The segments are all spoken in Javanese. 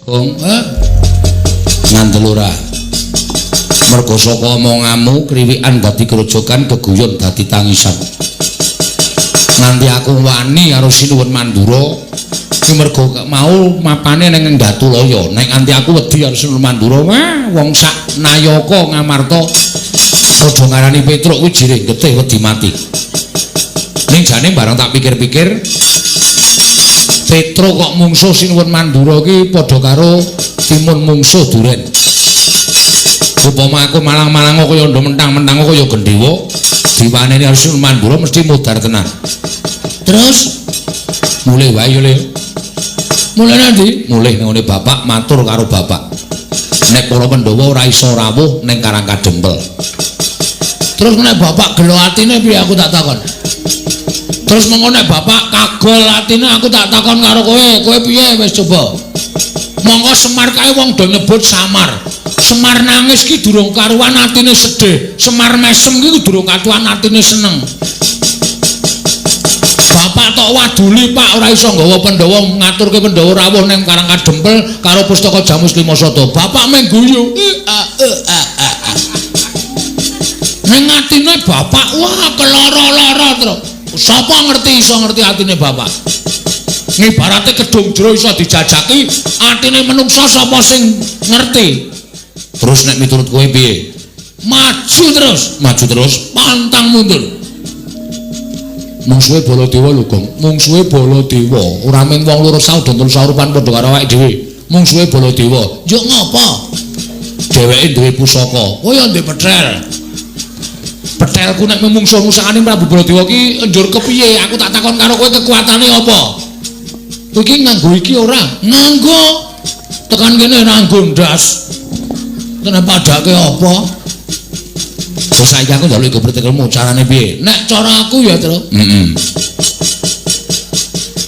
Gong, ngandel ora. Mergo saka omonganmu kriwikan dadi grojogan keguyon dadi tangisan. Nganti aku wani karo Sinuwun Mandura iki mergo mau mapane ning Ndatulaya. Nek nganti aku wedi karo Sinuwun Mandura, wah wong sak Nayaka Ngamarta padha ngarani Petruk kuwi jiring getih wedi mati. Ning jane barang tak pikir-pikir Petruk kok mungsuh Sinuwun Mandura ki padha karo timun mungsuh duren. Upama aku malang-malang kaya ndo mentang-mentang kaya gendhewa diwaneni karo Sinuwun Mandura mesti mudar tenan. Terus mulai wae yo Le. Mulai nanti mulai nang bapak matur karo bapak. Nek para Pandhawa ora iso rawuh ning Karang Kadempel. Terus nek bapak gelo atine piye aku tak takon. Terus mengko nek bapak kagol atine aku tak takon karo kowe piye wis coba. Monggo Semar kae wong do nyebut Samar. Semar nangis ki durung karuan atine sedih. Semar mesem ki durung karuan atine seneng. Bapak tok waduli Pak ora iso nggawa Pandhawa ngaturke Pandhawa rawuh ning Karang Kadempel karo Pustaka Jamus Limasada. Bapak meng guyu. Ning atine bapak wah keloro-loro terus. Sapa ngerti iso ngerti atine bapak? Ngibarate kedung jero iso dijajaki, atine menungsa sapa sing ngerti? Terus nek miturut kowe piye? Maju terus, pantang mundur. Mungsuhe Baladewa lho, Gong. Mungsuhe Baladewa, ora mung wong loro saudon saurupan padha karo awake dhewe. Mungsuhe Baladewa. Yo ngopo? Dheweke duwe pusaka. Kowe yo ndek petrel. Petelku nek mungsuh-musahane Prabu Baladewa ki njur kepiye? Aku tak takon karo kowe kekuatane apa? Kowe iki nganggo iki ora? Nganggo. Tekan kene nganggo ndas. Kena padake apa? Terus saiki aku njaluk iku pertekelmu carane piye? Nek cara aku ya, Tru.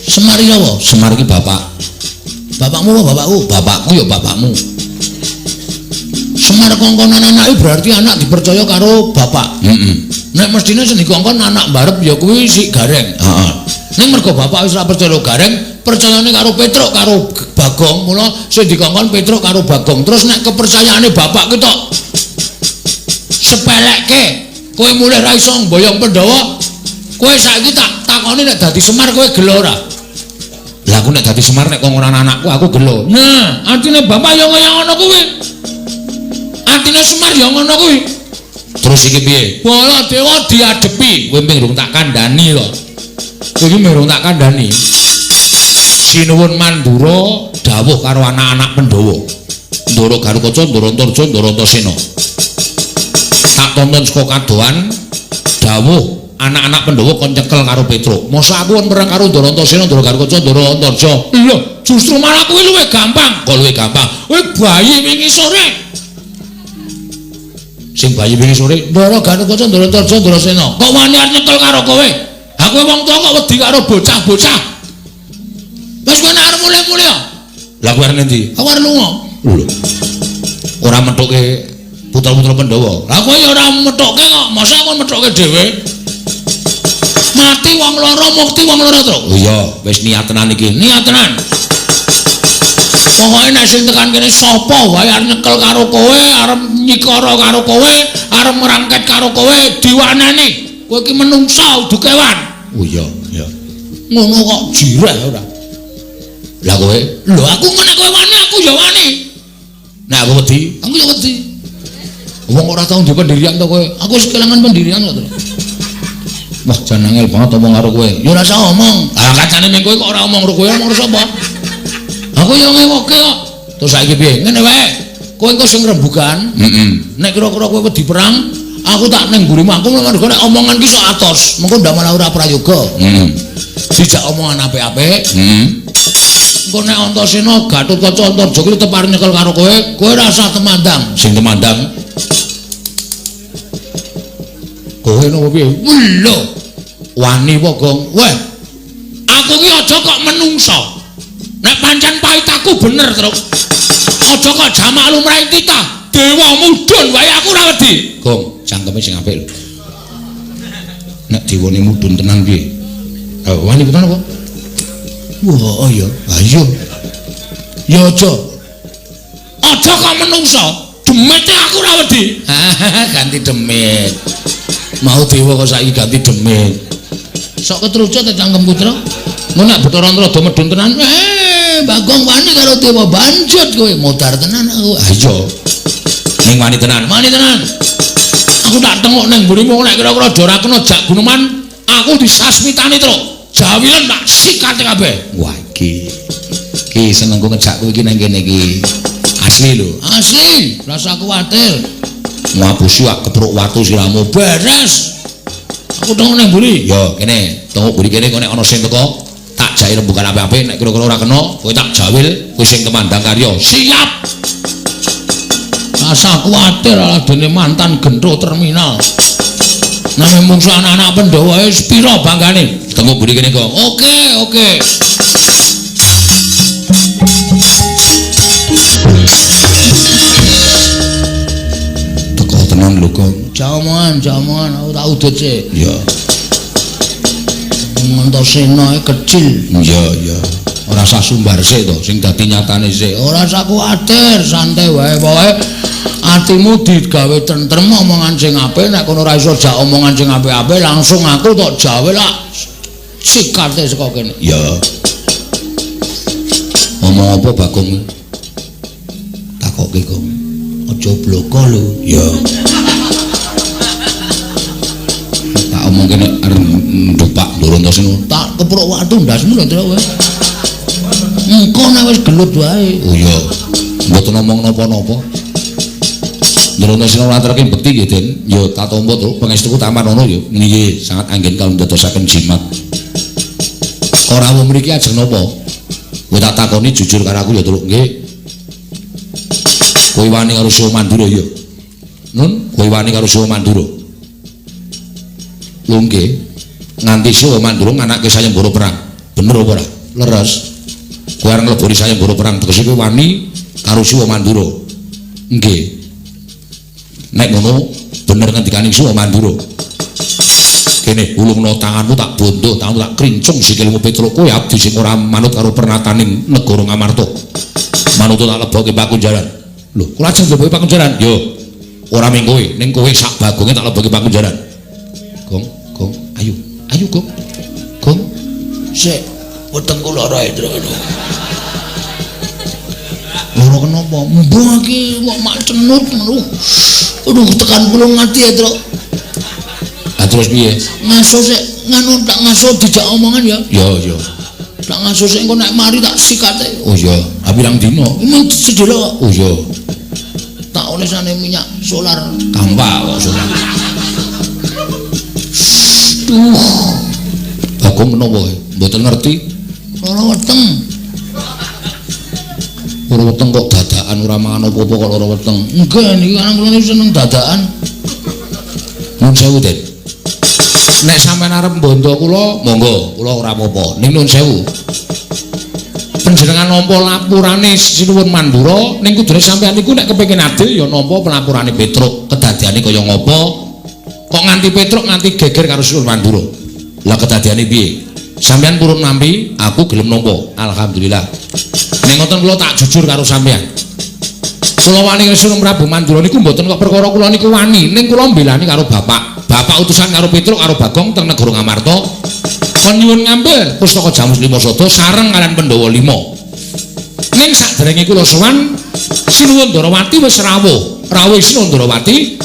Semar iki apa? Semar iki bapak. Bapakmu apa bapakku? Bapakku ya bapakmu. Semar kongkonan anake berarti anak dipercaya karo bapak. Nek mestine sing dikongkon anak mbarep ya kuwi si Gareng. Heeh. Ning mergo bapak wis ora percaya Gareng, percayane karo Petruk karo Bagong, mula sing dikongkon Petruk karo Bagong. Terus nek kepercayaane bapak ki tok sepelekke, kowe mulih ra iso mboyong Pandhawa. Kowe saiki tak takoni nek dadi Semar kowe gelo ora? Lah aku nek dadi Semar nek kongkonan anakku aku gelo. Nah, atine bapak ya kaya ngono kuwi. Atine Semar ya ngono kuwi. Terus iki piye? Baladewa diadepi. Kowe mung tak kandhani kok. Kowe iki mung tak kandhani. Sinuwun Mandura dawuh karo anak-anak Pandhawa. Ndara Garukaca, Ndara Antarja, Ndara Antasena. Tak tonton saka kadohan dawuh anak-anak Pandhawa kon nyekel karo Petruk. Mosok aku kon perang karo Ndara Antasena, Ndara Garukaca, Ndara Antarja. Lho, justru malah kuwi luwih gampang. Kok luwih gampang? Kowe bayi wingi sore. Sing bayi wingi sore, Ndara Garukaca, Ndara Antarja, Ndara Sena. Kok wani arep nyekel karo kowe? Aku wong tuwa kok wedi karo bocah-bocah. Wis kowe arep mulih-mulih. Lah kowe arep endi? Aku arep lunga. Lho. Ora methuke putra-putra Pandhawa. Lah kowe ya ora methuke kok, masa kon methuke dhewe? Mati wong loro, mukti wong loro to. Oh iya, wis niat tenan iki. Niat tenan. Pokoke nek sing tekan kene sapa wae arep nyekel karo kowe, arep nyikara karo kowe, arep merangket karo kowe diwaneni. Kowe iki menungsa udu kewan. Oh iya, iya. Ngono kok jireh ora. Lah kowe, lho aku ngene kowe wani, aku ya wani. Nek aku wedi, aku ya wedi. Wong ora tau ndek pendirian to kowe. Aku wis kelangan pendirian kok. Wah, jan angel banget omong karo kowe. Ya ora usah omong. Lah kancane meng kowe kok ora omong karo kowe, omong karo sapa? Aku yo ngewoke kok. Terus saiki piye? Ngene wae. Kowe engko sing rembugan. Nek kira-kira kowe wedi perang, aku tak ning mburimu. Aku mergo nek omongan ki sok atos, mengko ndak malah ora prayoga. Dijak omongan apik-apik. Engko nek Antasena, Gatotkaca, Antarja ki tetep arep nyekel karo kowe, kowe ora usah temandang. Sing temandang kowe nopo piye? Lho. Wani apa, Gong? Weh. Aku ki aja kok menungso. Nek pancen pahitaku bener, Truk. Aja kok jamak lumrahe titah. Dewa mudhun wae aku ora wedi. Gong, cangkeme sing apik lho. Nek dewane mudhun tenan piye? Wani tenan apa? Wah, iya. Ayo. Ya aja. Aja kok menungso. Demite aku ora wedi. Ganti demit. Mau dewa kok saiki ganti demit. Sok ketrucut ta cangkem putra. Mun nek Bathara Antrada medun tenan, Bagong wani karo dewa banjut kowe modar tenan aku. Ah iya. Ning wani tenan. Aku tak tengok nang mburimu nek kira-kira ora kena jak guneman, aku disasmitani terus. Jawilan tak sikate kabeh. Wah iki senengku ngejakku iki nang kene iki. Asli lho. Asli, rasa kuwatir. Ngapusi wak kepruk watu siramu beres. Aku tengok nang mburi. Yo kene, tengok mburi kene kok nek ana sing teko tak jai rembugan apik-apik nek kira-kira ora kena kowe tak jawil kowe sing kemandang karya. Siap. Rasa kuwatir ala dene mantan gentho terminal. Nang mungsu anak-anak Pandhawa wis pira banggane. Tengok mburi kene kok. Oke. Teko tenan lho kok. Jaman aku tak udut sik. Ya. Mentosena kecil. Iya. Ora usah sumbar sik to sing dadi nyatane sik. Ora usah kuwatir, santai wae pokoke atimu digawe tentrem omongan sing apik nek kono ora iso jak omongan sing apik-apik langsung aku tok jawe lak sikate saka kene. Ya. Ngomong apa Bagong? Takoke kok. Aja bloko lho. Ya. Tak omong kene arep ndupak ndurun to sing Tak kepruk watu ndasmu lho Ndra kowe. Engko nek wis gelut wae. Oh iya. Mboten ngomong napa-napa. Ndurun sing ngaturke bekti nggih Den. Ya tak tampa to pangestuku taman ngono ya. Nggih, sangat anggen kalau ndadosaken jimat. Ora wong mriki ajeng napa? Kowe tak takoni jujur karo aku ya Truk nggih. Kowe wani karo Siwa Mandura ya. Nun, kowe wani karo Siwa Mandura. Lho nggih. Nganti Siwa Mandura anake sayembara perang. Bener apa ora? Leres. Kowe arep ngleboni sayembara perang tegese kowe wani karo Siwa Mandura. Nggih. Nek ngono bener ngendikaning Siwa Mandura. Kene ulungno tanganmu tak bondo, tanganmu tak krincung sikilmu Petruk kowe abdi sing ora manut karo pernataning negara Ngamarta. Manut tak lebokke Pakunjaran. Lho, kula ajeng lebokke Pakunjaran. Yo. Ora mung kowe, ning kowe sak bagonge tak lebokke Pakunjaran. Gong, ayo Gong. Gong. Sik, wetengku lara Indra. Loro kenapa? Mbah iki kok mak cenut ngono. Aduh tekan kula ngati ya, Truk. Lah terus piye? Ngaso sik nganu tak ngaso dijak omongan ya. Ya. Tak ngaso sik engko nek mari tak sikate. Oh iya, pirang dina? Emang sedhela kok. Oh iya. Tak olesane minyak solar. Gampang kok solar. Bagong menapa kowe? Mboten ngerti. Lara weteng. Ora weteng kok dadakan ora mangan apa-apa kok lara weteng. Enggak niki kan kula seneng dadakan. Nun sewu, Den. Nek sampean arep mbondo kula, monggo, kula ora apa-apa. Ning nun sewu. Panjenengan nampa lapurane Sinuwun Mandura, ning kudune sampean niku nek kepengin adil ya nampa pelapurane Petruk. Kedadiane kaya ngapa? Kok nganti Petruk nganti geger karo Sinuwun Mandura. Lah kedadiane piye? Sampean purun nampi, aku gelem nampa. Alhamdulillah. Ning ngoten kula tak jujur karo sampean. Kula wani Sinuwun Prabu Mandura niku mboten kok perkara kula niku wani, ning kula mbelani karo bapak. Bapak utusan karo Petruk karo Bagong teng negara Ngamarta. Kon nyuwun ngambil pustaka Jamus Lima Sada sareng kalian Pandhawa 5. Ning sakderenge kula sowan Sinuwun Ndarawati wis rawuh Sinuwun Ndarawati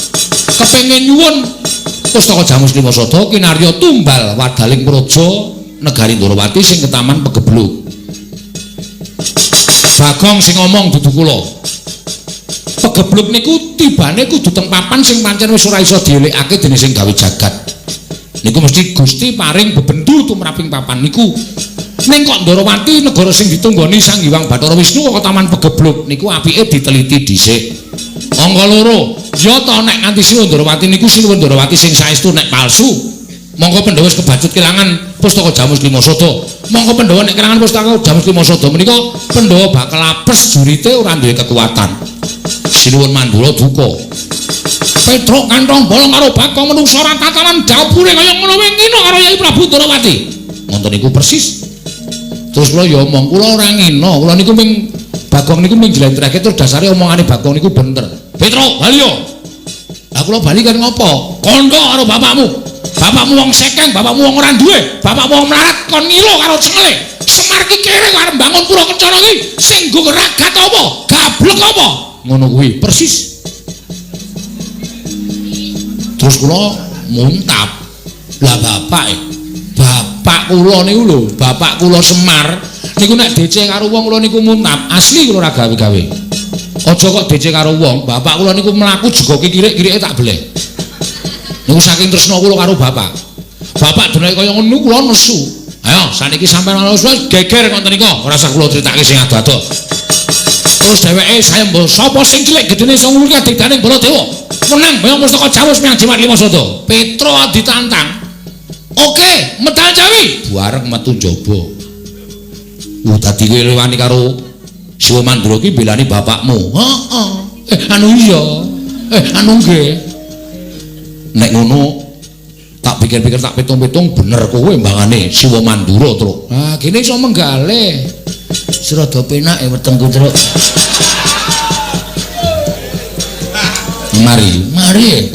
kepengin nyuwun pustaka Jamus Lima Sada kinarya tumbal wadaling praja negari Ndarawati sing ketaman Pegebluk. Bagong sing ngomong dudu kula. Pegebluk niku tibane kudu teng papan sing pancen wis ora iso dielekake dening sing gawe jagat. Niku mesti Gusti paring bebendu tumraping papan niku. Ning kok Ndarawati negara sing ditunggoni Sang Hyang Bathara Wisnu kok taman Pegebluk niku apike diteliti dhisik. Angka loro, ya ta nek nganti Sinuwun Ndarawati niku Sinuwun Ndarawati sing saestu nek palsu. Monggo Pandhawa wis kebacut kelangan pustaka Jamus Lima Sada. Monggo Pandhawa nek kelangan pustaka Jamus Lima Sada menika Pandhawa bakal apes jurite ora duwe kekuatan. Sinuwun Mandura duka. Petruk kantong bolong karo Bagong menungsa ora tatanan dapure kaya ngono wingi karo Yai Prabu Ndarawati. Ngoten niku persis. Terus kula ya omong, kula ora ngina, kula niku ming Bagong niku ming jlentrehke terus dasare omongane Bagong niku bener. Petro, bali yo. Lah kula bali kan ngopo? Kondo karo bapakmu. Bapakmu wong sekeng, bapakmu wong ora duwe, bapakmu wong melarat kon ngilo karo cengele. Semar ki kere arep bangun pura kencana ki sing nggo ragat apa? Gablek apa? Ngono kuwi persis. Terus kula muntap. Lah bapak kula niku lho, bapak kula Semar niku nek DC karo wong kula niku muntap, asli kula ora gawe-gawe. Aja kok DC karo wong, bapak kula niku mlaku jegoke kirik-kirike tak beleh. Niku saking tresna kula karo bapak. Bapak dene kaya ngono kula nesu. Ayo saniki sampeyan ana wis geger ngoten nika, ora usah kula critake sing ado-ado. Terus dheweke saya mbok sapa sing cilik gedene sing ngurus kadidane Baladewa. Menang bayang pustaka Jawus miyang Jimat Lima Soto. Petro ditantang. Oke, medal Jawi. Bareng metu njaba. Dadi kowe lewani karo Siwa Mandura ki belani bapakmu. Heeh. Anu iya. Anu nggih. Nek ngono tak pikir-pikir tak pitung-pitung bener kowe mbangane Siwa Mandura, Truk. Ah, kene iso menggalih. Serada penake wetengku, Truk. Mari.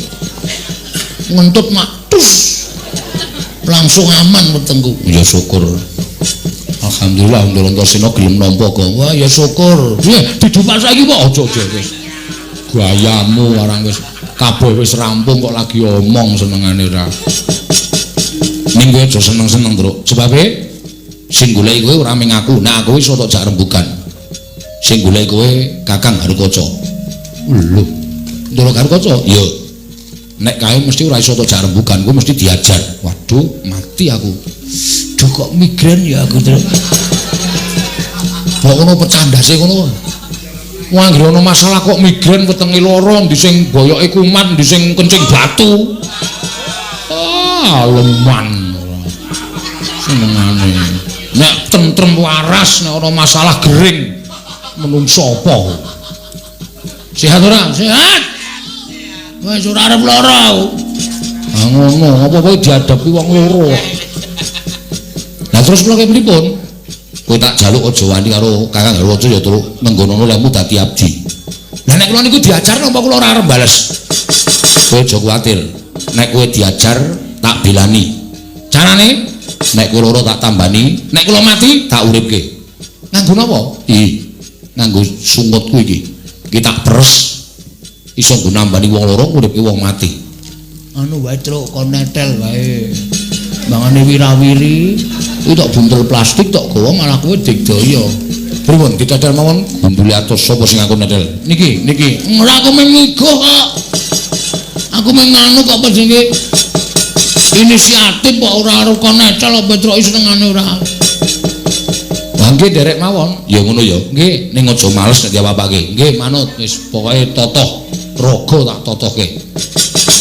Ngentut matus. Langsung aman wetengku. Ya syukur. Alhamdulillah Ndara Antasena gelem nampa kok. Wah ya syukur. Didupak saiki kok aja wis. Gayamu arang wis kabeh wis rampung kok lagi omong senengane ora. Ning kowe aja seneng-seneng, Truk. Sebabe sing goleki kowe ora ming aku, nek aku iso tok jak rembugan. Sing goleki kowe Kakang Harukaca. Lho, Ndara Harukaca? Ya. Nek kae mesti ora iso tok jak rembugan, kowe mesti diajar. Waduh, mati aku. Duh kok migren ya aku, Truk. Kok ngono pecandase ngono. Wong anggere ana masalah kok migren wetenge lara, ndi sing boyoke kumat, ndi sing kencing batu. Ah, leman. Senengane. Nek tentrem waras nek ana masalah gering menungso apa? Sehat ora? Sehat. Wis ora arep lara. Ah ngono, apa kowe dihadapi wong loro? Lah terus kula pripun? Kowe tak jaluk aja wani karo Kakang Harukaca ya Truk, menggono lemu dadi abdi. Lah nek kula niku diajar napa kula ora arep bales? Kowe aja kuwatir. Nek kowe diajar tak belani. Carane nek kowe loro tak tambani, nek kula mati tak uripke. Nganggo napa? Nganggo sungutku iki. Iki tak peres. Iso nggo nambani wong loro uripke wong mati. Anu wae Truk, kon netel wae. Mangane wirawiri kuwi tok buntel plastik tok gawa malah kowe digdaya. Pripun ditetel mawon gumbule atos sapa sing aku netel? Niki. Ora aku mengigo kok. Aku menganu kok jenenge inisiatif kok ora karo kon netel apa Truk senengane ora. Lah nggih derek mawon. Ya ngono ya. Nggih, ning aja males nek diapa-apake. Nggih, manut wis pokoke totoh raga tak totohke.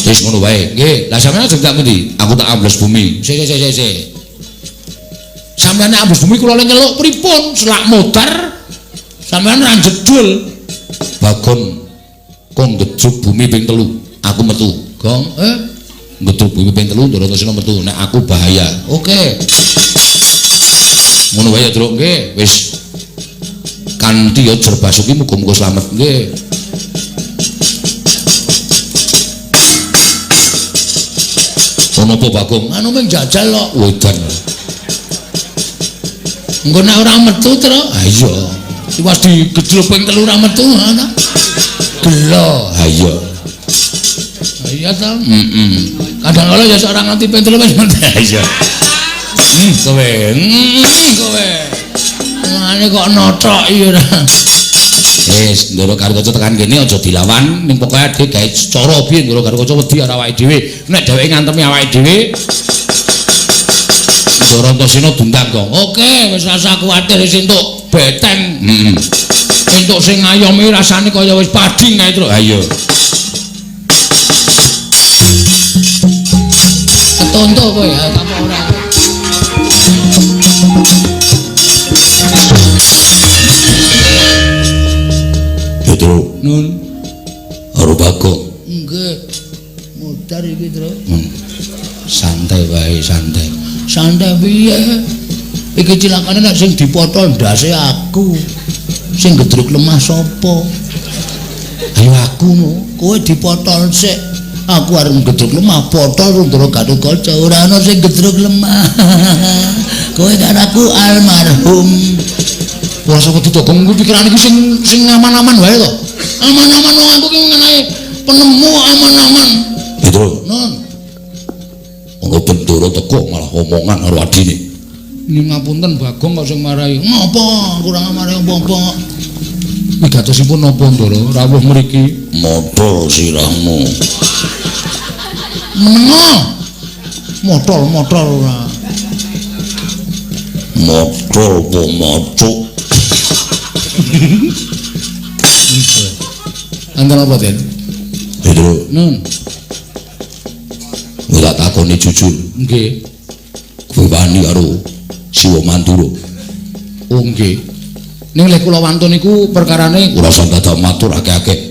Wis ngono wae. Nggih, lah sampeyan ajeng tak pundi? Aku tak ambles bumi. Sik. Sampeyan ambles bumi kula nyeluk pripun? Selak modar. Sampeyan ra jedul. Bagon kok ngejub bumi ping 3. Aku metu. Gong, ngejub bumi ping 3 Ndara Antasena metu. Nek aku bahaya. Oke. Ngono wae ya, Truk. Nggih, wis. Kanthi ya Jer Basuki muga-muga slamet. Nggih. Ono apa Bagong? Anu mung jajal kok. Wedan. Engko nek ora metu, Truk. Ha iya. Iwas digedhel ping 3 ora metu ana. Gelo. Ha iya. Ha iya ta? Kadang-kala ya ora nganti ping 3 wis metu. Ha iya. Kowe. Mane kok notok iki ora. Wis, Ndara Harukaca tekan kene aja dilawan, ning pokoke ade gawe cara piye Ndara Harukaca wedi karo awake dhewe. Nek dheweke ngantemi awake dhewe, Ndara Antasena dundang kok. Oke, wis rasa kuwatir wis entuk beteng. Entuk sing ngayomi rasane kaya wis pading kae, Truk. Ha iya. Ketonto kowe ya, apa ora? Truk. Nun. Karo Bagong. Nggih. Mudar iki, Truk. Santai wae, santai. Santai piye? Iki cilakane nek sing dipotol ndase aku. Sing gedruk lemah sapa? Ayo aku no, kowe dipotol sik. Aku arep gedruk lemah potol Rundra Gatotkaca ora ana sing gedruk lemah. Kowe karo aku almarhum. Ora saka didogong kuwi pikiran iki sing aman-aman wae to. Aman-aman wong aku ki ngenae penemu aman-aman. Itu. Non. Ono Bendoro teko malah omongan karo adine. Nyun ngapunten Bagong kok sing marahi. Ngapa kurang marahi apa-apa? Wigatosipun napa Ndara rawuh mriki? Modal sirahmu. Menengo. Motol ora. Modal apa macuk? Antara apa, Den? Itu. Nun. Ora takoni jujur. Nggih. Kowe wani karo Siwa Mandura. Oh nggih. Ning lek kula wantun niku perkarane Ora usah dadak matur akeh-akeh.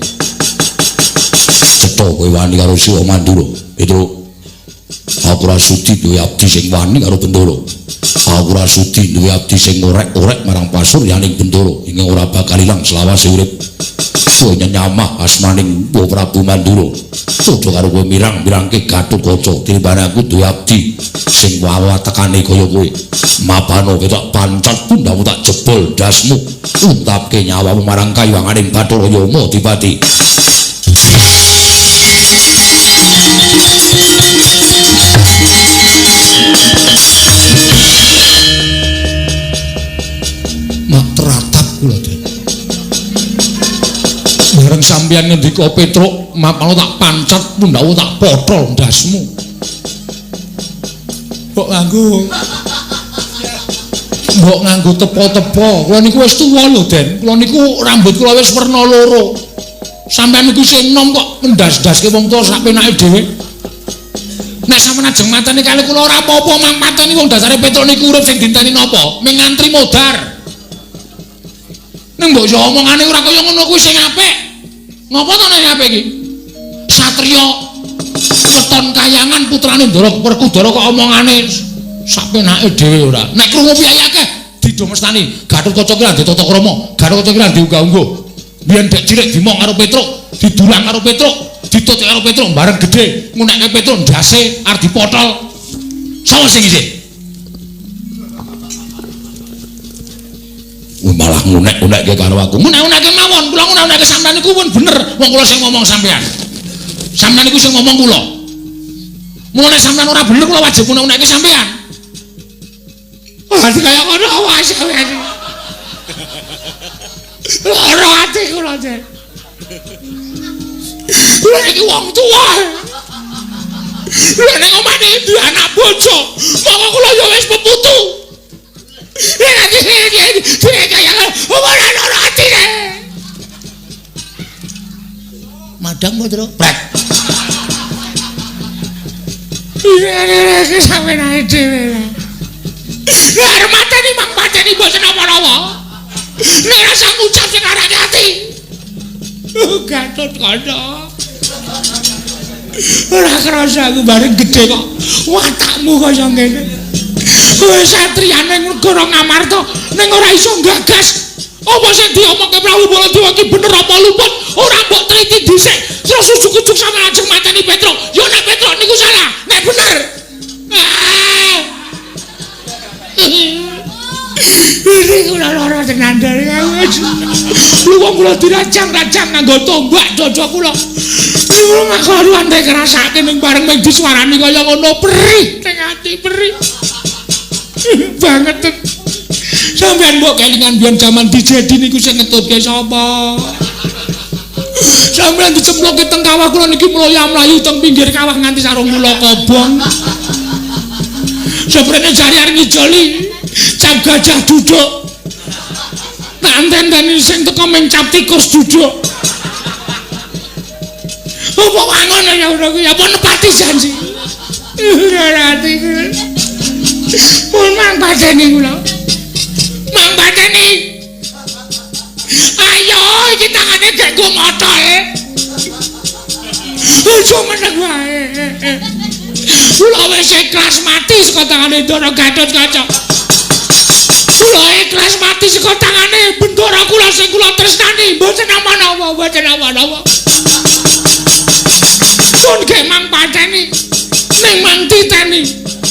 Cetha kowe wani karo Siwa Mandura. Itu. Aku ora sudi duwe abdi sing wani karo Bendoro. Aku ora sudi duwe abdi sing orek-orek marang pasuryaning Bendoro. Ing ora bakal ilang selawase urip. Kowe nyamah asmaning Prabu Mandura. Padha karo kowe mirang-mirangke Gatotkaca tinimbang aku duwe abdi sing wawa tekane kaya kowe. Mapano ketok pancat pundhamu tak jebol dasmu. Untapke nyawamu marang kayuwanganing Bathara Yama Dipati. mak teratap kula, Den. Bareng sampeyan ngendika Petruk, mapano tak pancat pundhamu tak potol ndasmu. Mbok nganggo tepo-tepo. Kula niku wis tuwa lho, Den. Kula niku rambut kula wis werna loro. Sampeyan niku sing enom kok ndas-ndaske wong tuwa sak penake dhewe. Nek sampeyan ajeng mateni kali kula ora apa-apa mang mateni wong dasare Petruk niku urip sing dinteni napa? Ming ngantri modar. Ning mbok yo omongane ora kaya ngono kuwi sing apik. Ngopo to nek apik iki? Satriya weton kayangan putrane Ndara Werkudara kok omongane sak penake dhewe ora. Nek krungu piye akeh didomestani Gatotkaca ki lagi tata krama, Gatotkaca ki lagi unggah-ungguh. Biyen dek cilik dimong karo Petruk, didulang karo Petruk, ditutuk karo Petruk bareng gedhe, ngunekke Petruk ndase arep dipotol. Sapa sing isih? Malah ngunek-unekke karo aku. Ngunek-unekke mawon, kula ngunek-unekke sampean niku pun bener wong kula sing ngomong sampean. Sampean niku sing ngomong kula. Mulane sampean ora bener kula wajib ngunek-unekke sampean. Ati kaya ngono awas sampean. Ora ati kula, Den. Kula iki wong tuwa. Lha nek omane ndi anak bojo, monggo kula ya wis peputu. Madang Pedro. Brek. Iki sampeyan ae dhewe. Nek mateni mang pateni boten apa-apa. Nek rasa ngucap sing arane ati. Gatotkaca. Ora krasa aku bareng gedhe kok watakmu kaya ngene. Kowe satriyane negara Ngamarta ning ora iso gagas. Apa sing diomongke Prabu Baladewa ki bener apa luput? Ora mbok triti dhisik. Terus ujug-ujug sampeyan ajeng mateni Petruk. Yo nek Petruk niku salah, nek bener. Ini kula lara tenan dari lu wong kula diracang-racang nganggo tombak dada kula. Kula ngakaruan nek ngrasake ning bareng mek disuarani kaya ngono perih ning ati perih. Banget. Sampeyan mbok kelingan biyen jaman dijedi niku sing ngetutke sapa? Sampeyan dicemplokke teng kawah kula niki mloya-mlayu teng pinggir kawah nganti sarung kula kobong. Seprene jari arep ngijoli. Cap gajah duduk. Tak enten-enteni sing teko mencap tikus duduk. Apa ngono ya ngono kuwi apa nepati janji. Ora ati. Pun mang pateni kula. Mang pateni. Ayo iki tangane gek go motol. Ojo meneng wae. Kula wis ikhlas mati saka tangane Ndara Gatotkaca. ikhlas mati saka tangane bendara kula sing kula tresnani mboten apa-apa mboten apa-apa pun gemang pateni ning mang titeni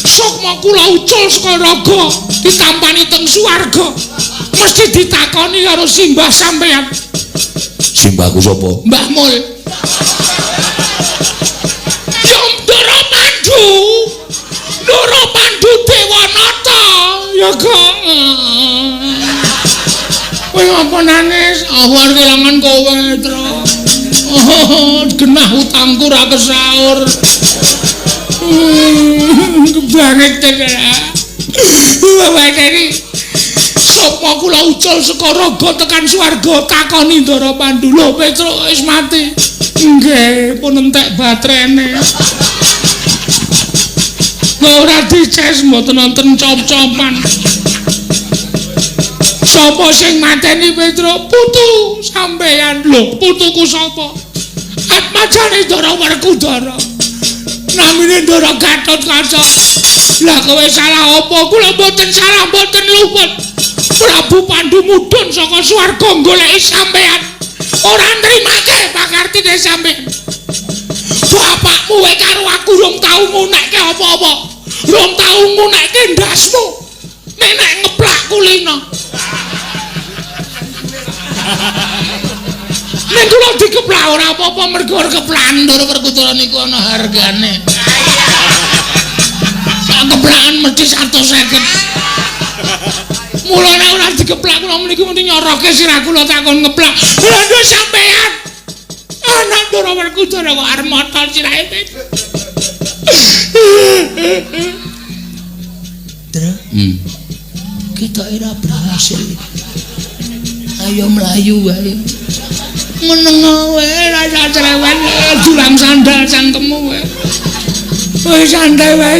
sukma kula ucul saka raga ditampani teng swarga mesti ditakoni karo simbah sampeyan simbahku sapa Mbah Mul Ndara Pandu Ndara Pandu Dewanata ya kok kowe apa nangis awar kelangan kowe tro genah utangku ra kesaur kebanget iki sapa kula ucul saka raga tekan swarga takoni Ndara Pandu lho Petruk wis mati nggih pun entek batrene ora dices mboten wonten cop-copan sapa sing mateni Petruk putu sampeyan lho putuku sapa atmajane Ndara Werkudara namine Ndara Gatotkaca lah kowe salah apa kula mboten salah mboten luput Prabu Pandu mudhun saka swarga goleki sampeyan ora nrimake pakartine sampeyan bapakmu wae karo aku rong tau ngunekke apa-apa rong tau ngunekke ndasmu nek ngeplak kulino nek kula dikeplak ora apa-apa mergo keplakan Ndara Werkudara niku ana hargane sak keplakan mesti 150 mulane ora dikeplak kula mriki mesti nyoroke sirah kula takon ngeplak lha sampeyan anak Ndara Werkudara kok arep motor sirahe Dra kita ora berhasil ayo melayu wae meneng wae rasa cerewet julang sandal cangkemmu wae wis santai wae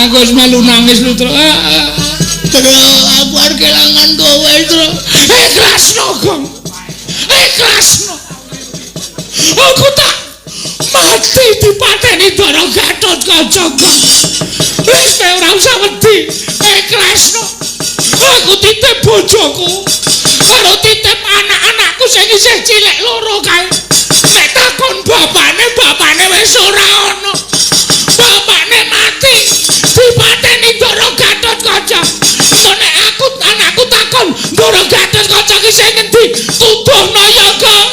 aku wis melu nangis lho Tru aku arep kelangan kowe Tru ikhlasno Gong ikhlasno aku tak mati dipateni Ndara Gatotkaca Gong wis ora usah wedi ikhlasno aku titip bojoku karo titip anak-anakku sing isih cilik loro kae nek takon bapane wis ora ana bapane mati dipateni Ndara Gatotkaca nek aku anakku takon Ndara Gatotkaca ki sing ngendi tuduhno ya Gong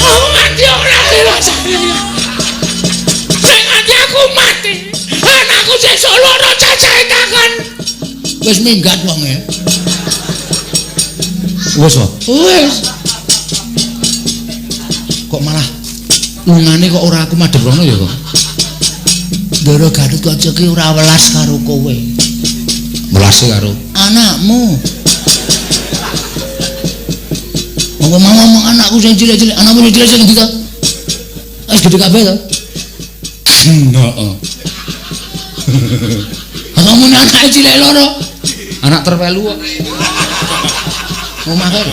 aku mati ora kira saya aku mati anakku sesuk loro cacahe takon wis minggat wong e wis kok malah lungane kok ora aku madhep rono ya kok Ndara Gatotkaca ki ora welas karo kowe welas karo anakmu ngomong anakku sing cilik-cilik anakmu sing cilik sing ndi to wis gedhe kabeh to heeh anakmu anak cilik loro anak terpelu kok omah karo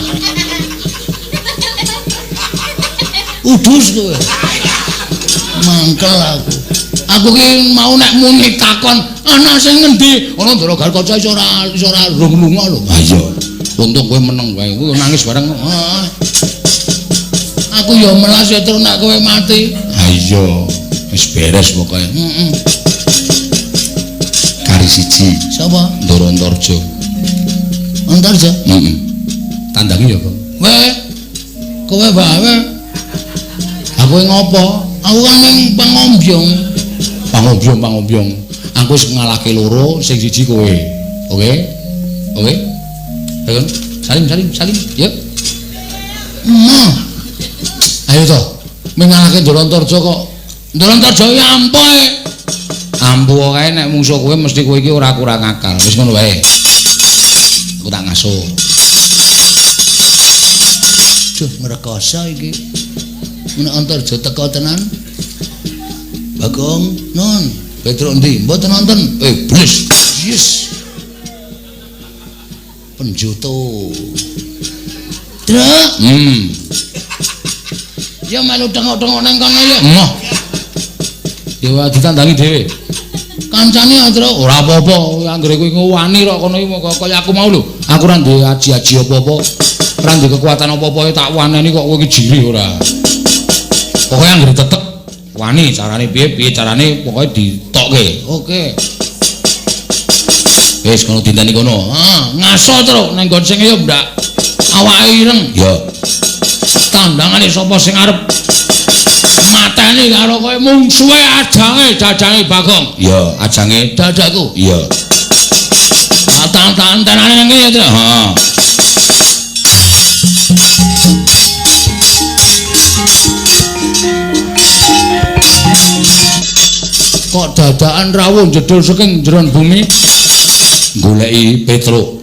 udus kowe mangkel aku ki mau nek muni takon anak sing ngendi ana Ndara Gatotkaca iso ora lunga lho ha iya untung kowe meneng wae kowe nangis bareng aku ya melas ya terus nek kowe mati ha iya wis beres pokoke kari siji sapa Ndara Antarja tandangi ya kok kowe bae aku ngopo aku kan ning pangombyong aku wis ngalahke loro sing siji kowe oke ayo salim yuk ayo to mengalahke Ndara Antarja kok Ndara Antarja ya ampuh kae nek mungsuh kowe mesti kowe iki ora kurang akal wis ngono wae aku tak ngaso duh ngrekoso iki nek Antarja teko tenan Bagong non Petruk ndi mboten nonton bles yes penjuto Truk ya melu tengok-tengok nang kono ya moh Dewa ditandangi dhewe. Kancane antara ora apa-apa, anggere kowe wani kok kono kaya aku mau lho. Aku ora duwe aji-aji apa-apa. Ora duwe kekuatan apa-apa tak waneni kok kowe iki jiri ora. Pokoke anggere tetek wani carane piye carane pokoke ditokke. Oke. Wis kono dinteni kono. Ngaso terus nang nggon sing ya ndak awake ireng. Ya. Tandangane sapa sing arep mateni karo kowe mungsuhe ajange Bagong. Iya, ajange dadakku. Iya. Tantanane nang kene ya, heeh. Kok dadakan rawuh jedul saking jeron bumi goleki Petruk.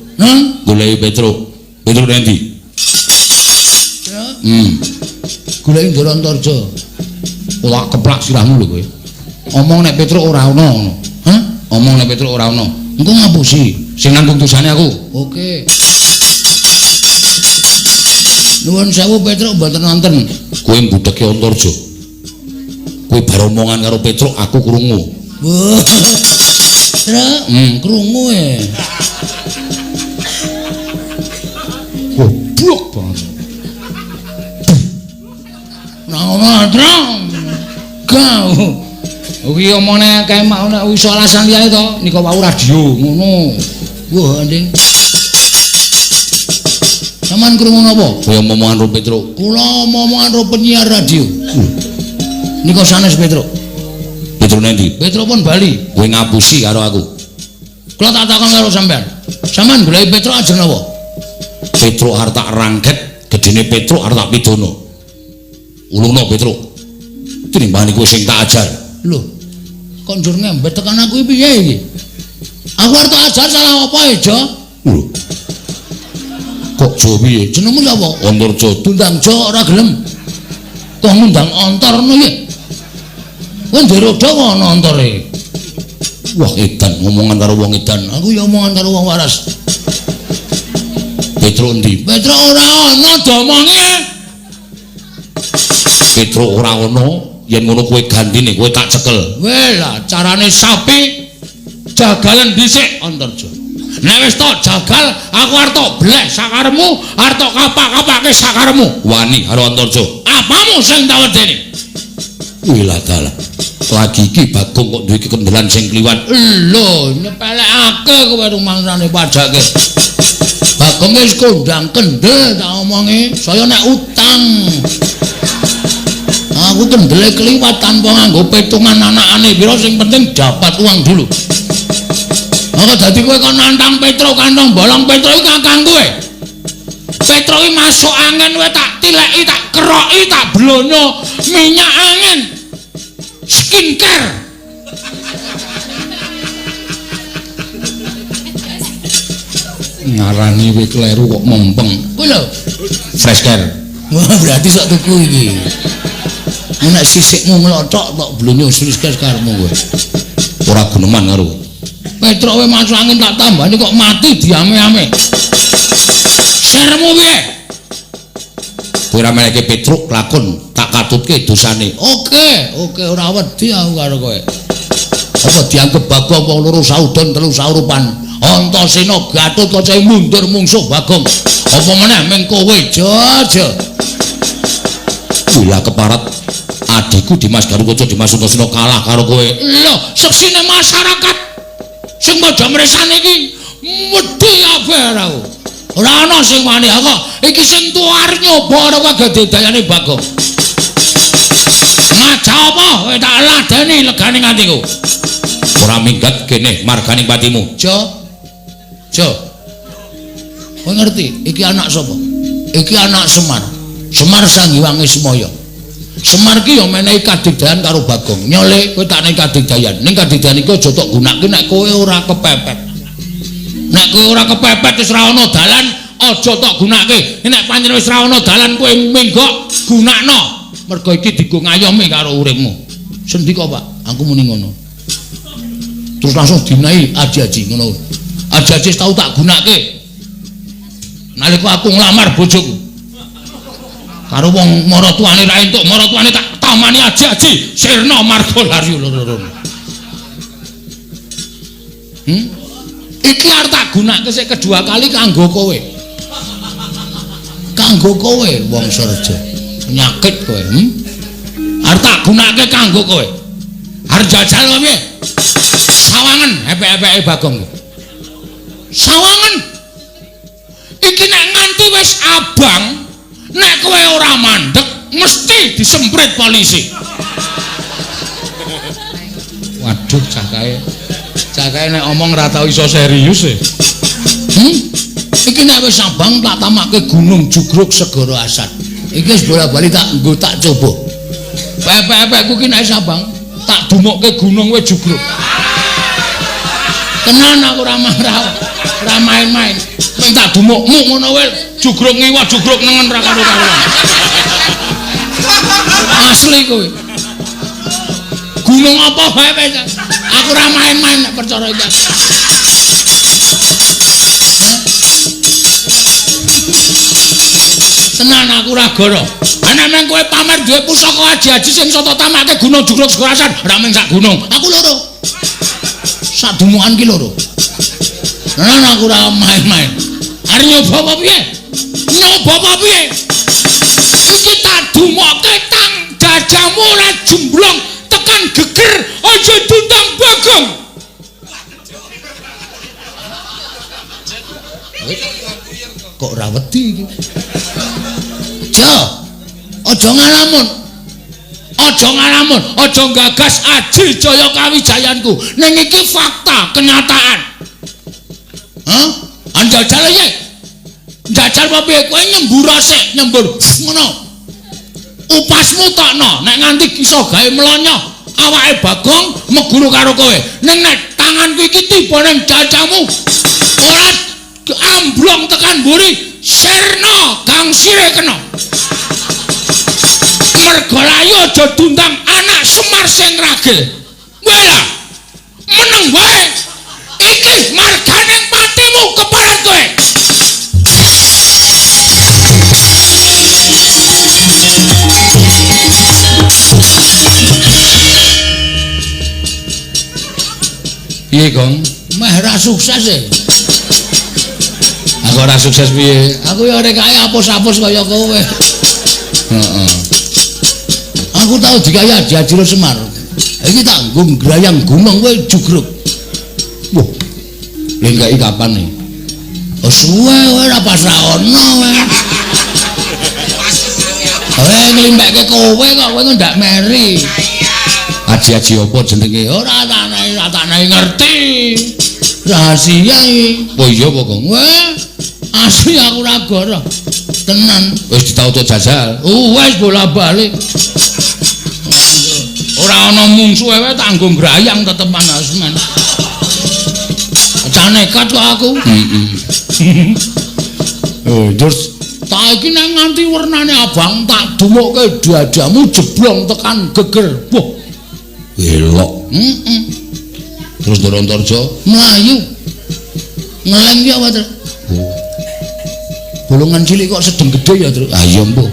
Goleki Petruk. Petruk endi? Goleki Ndorontorjo. Ora keplak sirahmu lho kowe. Omong nek Petruk ora ana ngono. Hah? Omong nek Petruk ora ana. Engko ngapusi sing nanggung dosane aku. Oke. Nuwun sewu Petruk mboten wonten. Kowe mbudheke Antarja. Kowe bar omongan karo Petruk aku krungu. Wah. Truk, krungu e. Goblok banget. Nah, Truk. Kau. Kuwi omone kae mau nek wis alasan liya to, nika wau radio ngono. Wah, Nding. Saman krungu napa? Kaya omongan karo Petruk. Kula omongan karo penyiar radio. Nika sanes Petruk. Petruk endi? Petruk pun Bali. Kowe ngapusi karo aku. Kula tak takon karo sampean. Saman goleki Petruk ajeng napa? Petruk arep tak rangket, gedene Petruk arep tak pidono. Ulungno Petruk. Tinimbang iku sing tak ajar. Lho, kok njur ngembet tekan aku iki piye iki? Aku arep tak ajar salah apa ya, Jo? Lho. Kok Jo piye? Jenengmu sapa? Antarja. Tundang Jo ora gelem. Kok ngundang Antarno ya? Kowe nderodo ana Antare. Wah, edan ngomongan karo wong edan. Aku ya omongan karo wong waras. Petruk endi? Petruk ora ana domonge. Petruk ora ana, yen ngono kowe gandine kowe tak cekel. Weh lah, carane sapi jagalan dhisik Antarja. Nek wis tok jagal, aku arep tok blek sakaremu, arep tok kapak-kapake sakaremu. Wani karo Antarja. Apamu sing tak wedeni? Wih lah dalah. Lagi iki Bagong kok duwe kendelan sing kliwan. Lho, nyepelekake kowe rumangsane pajake. Bagong wis kondang kendel tak omongi, saya nek utang. Aku kendele kliwat tanpa nganggo petungan anakane pira sing penting dapat uang dulu. Aku dadi kowe kok nantang Petruk kantong bolong Petruk iki kakang kowe. Petruk iki masuk angin kowe tak tileki, tak keroki, tak blonyo minyak angin. Skincare. Ngarani kowe kleru kok mempeng. Kowe lho, fresh care. Wah, berarti sok tuku iki. Nek sisikmu nglothok tok blonyo fresh care karemu kowe. Ora guneman karo. Petruk kowe masuk angin tak tambani kok mati diame-ame. Seremu piye? Kowe ora meneke Petruk lakon tak katutke dosane. Oke, ora wedi aku karo kowe. Apa dianggep Bagong wong loro saudon telu saurupan. Antasena Gatut kacahe mundur mungsuh Bagong. Apa meneh mung kowe, Jojo. Gila keparat adikku Dimas Garukoco Dimas Antasena kalah karo kowe. Lho, seksine masyarakat sing padha mresane iki wedi kabeh aku. Ora ana sing wani kok iki sing tuwar nyoba karo kagedayane Bagong. Ngaja apa kowe tak ladeni legane atiku. Ora minggat kene marganing patimu. Jo. Kowe ngerti iki anak sapa? Iki anak Semar. Semar Sanghyang Ismaya. Semar ki yo menehi kadigdayan karo Bagong. Nyole kowe tak nehi kadigdayan. Ning kadigdayan iki aja tok gunakake nek kowe ora kepepet. Nek kowe ora kepepet wis ra ana dalan, aja tok gunakake. Nek pancen wis ra ana dalan kowe menggok gunakno. Mergo iki digo ngayomi karo uripmu. Sendika, Pak? Aku muni ngono. Terus langsung dimenehi aji-aji ngono. Aji-aji tau tak gunakake. Nalika aku nglamar bojoku. Karo wong maratuwane ra entuk, maratuwane tak tamani aji-aji sirna marga laryu loro. Iki arep tak gunakake sik kedua kali kanggo kowe. Kanggo kowe wong Surja. Penyakit kowe. Arep tak gunakake kanggo kowe. Arep jajal kowe piye? Sawangen epek-epeke Bagong. Sawangen. Iki nek nganti wis abang, nek kowe ora mandeg mesti disemprit polisi. Waduh cakae nek omong ora tau iso serius e. Iki nek wis abang tak tamake Gunung Jugruk Segara Asad. Iki wis bola-bali tak nggo tak coba. Pepek-pekku ki nek wis abang tak dumukke gunung we Jugruk. Tenan aku ora main-main. Ping tak dumukmu ngono wae Jugruk ngiwa Jugruk nengen ra karo-karuan. Asli kowe. Gunung apa wae wis. Aku ora main-main nek percaya iki. Tenan aku ora goro. Ana nang kowe pamer duwe pusaka aji-aji sing soto tamake Gunung Jugruk Segara Asad, ora mung sak gunung. Aku loro. Sak dumukan ki loro. Tenan aku ora main-main. Are nyoba apa piye? Nyoba apa piye? Iki tak dumuke tang jajamu ora jemblong tekan geger aja dundang Bagong. Kok ora wedi iki? Aja ngalamun. Aja gagas aji jaya kawijayanku. Ning iki fakta, kenyataan. Anjajal iki. Njajal apa piye kowe nyembur sik, nyembur ngono. Upasmu tokno, nek nganti iso gawe mlonyo awake Bagong meguru karo kowe. Ning nek tanganku iki tiba ning jajamu ora amblong tekan mburi, sirna gangsire kena. Mergolayu aja dundang anak Semar sing ragil. Wela meneng wae. Iki margane patimu keparat kowe. Piye, Gong? Meh ra sukses e. Aku ora sukses piye? Aku ya arek kae apus-apus kaya kowe. Heeh. Aku tau dikaya Jajiro Semar. Iki tak nggo grayang gunung kowe Jugruk. Wah. Lengkai kapan nih? Oh suwe kowe ora pas ra ono kowe. Kowe nglimpekke kowe kok kowe ndak meri. Aji-aji apa jenenge? Ora tak ngerti. Rahasia iki. Oh iya apa, Gong? Wah. Asli aku ora goro. Tenan. Wis ditauto jajal. Wis bola-balik. Ora ana mungsuhe wae tak nggo grayang tetepan asman. Cah nekat kok aku. Oh, terus tak iki nek nganti wernane abang tak dumukke dadamu jeblong tekan geger. Wah. Elok. Terus Dorontorjo mlayu. Ngeleng ki apa, Tru? Bolongan cilik kok sedeng gede ya, Tru. Ah iya, Mbok.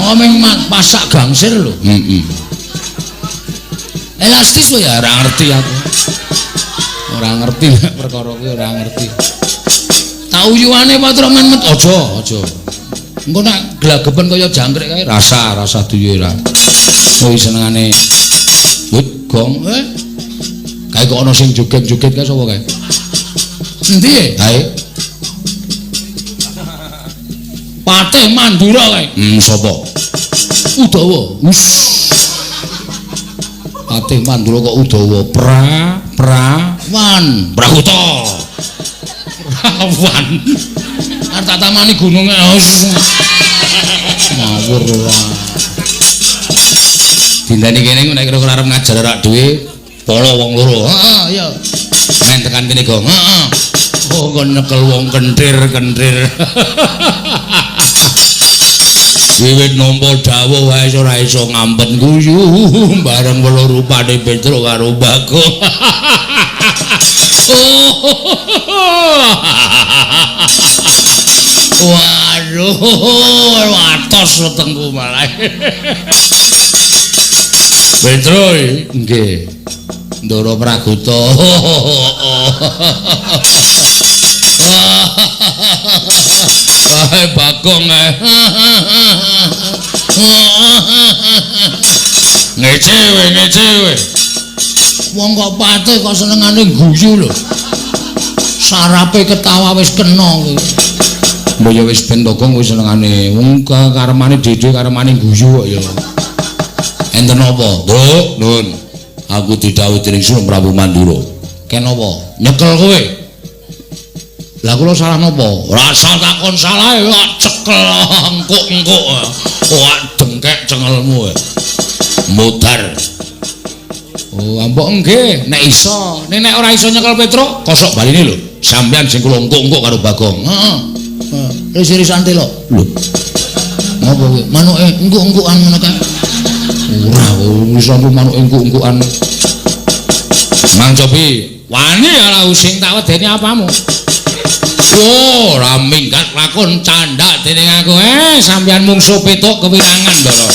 Ngomong pasak gangsir lho. Elastis kok ya ora ngerti aku. Ora ngerti perkara kuwi ora ngerti. Tak uyuane Patro men aja. Engko nek glageben kaya jangkrik kae rasa duwe ora. Kowe senengane wit Gong kae kok ana sing joget-joget kae sapa kae? Endi e? Hae. Patih Mandura kae. Sapa? Udawa. Patih Mandura kok Udawa Prawan. Prahuta. Prawan. Arep tak tamani gununge. Ngawur ora. Dindani kene nek kira-kira arep ngajar rak dhewe polo wong loro. Heeh, iya. Men tekan kene, Gong. Heeh. Oh, kon nyekel wong kentir. Wiwit nampa dawuh wae ora iso ngampen guyu bareng weluh rupane Petruk karo Bagong. Waduh, watos wetengku malah. Petro nggih. Ndoro Praguta. Wah, Bagong. Ngecewe. Wong kok pate kok senengane guyu lho. Sarape ketawa wis kena kuwi. Mbok ya wis ben Bagong wis senengane. Wong karemane dhewe karemane guyu kok ya. Enten apa? Nduk, Nun. Aku didhawuhi dening Sunan Prabu Mandura. Kenapa? Nyekel kowe. Lah kula salah napa? Rasa takon salah ya cekel engkuk-engkuk. Wak dengkek cengelmu. Mudar. Oh, ambok nggih, nek iso. Nek ora iso nyekel Petro, Kosok baline lho. Sampeyan sing kula engkuk-engkuk karo Bagong. Heeh. Ris-risan lho. Lho. Ngopo kuwi? Manuke engkuk-engkukan ngono kae. Ora wis sampe manuk engkuk-engkukan. Mang Cobi, wani ora using tak wedeni apamu. Ora minggat lakon candhak dening aku. Sampeyan mungsuh petuk kewirangan, Ndara.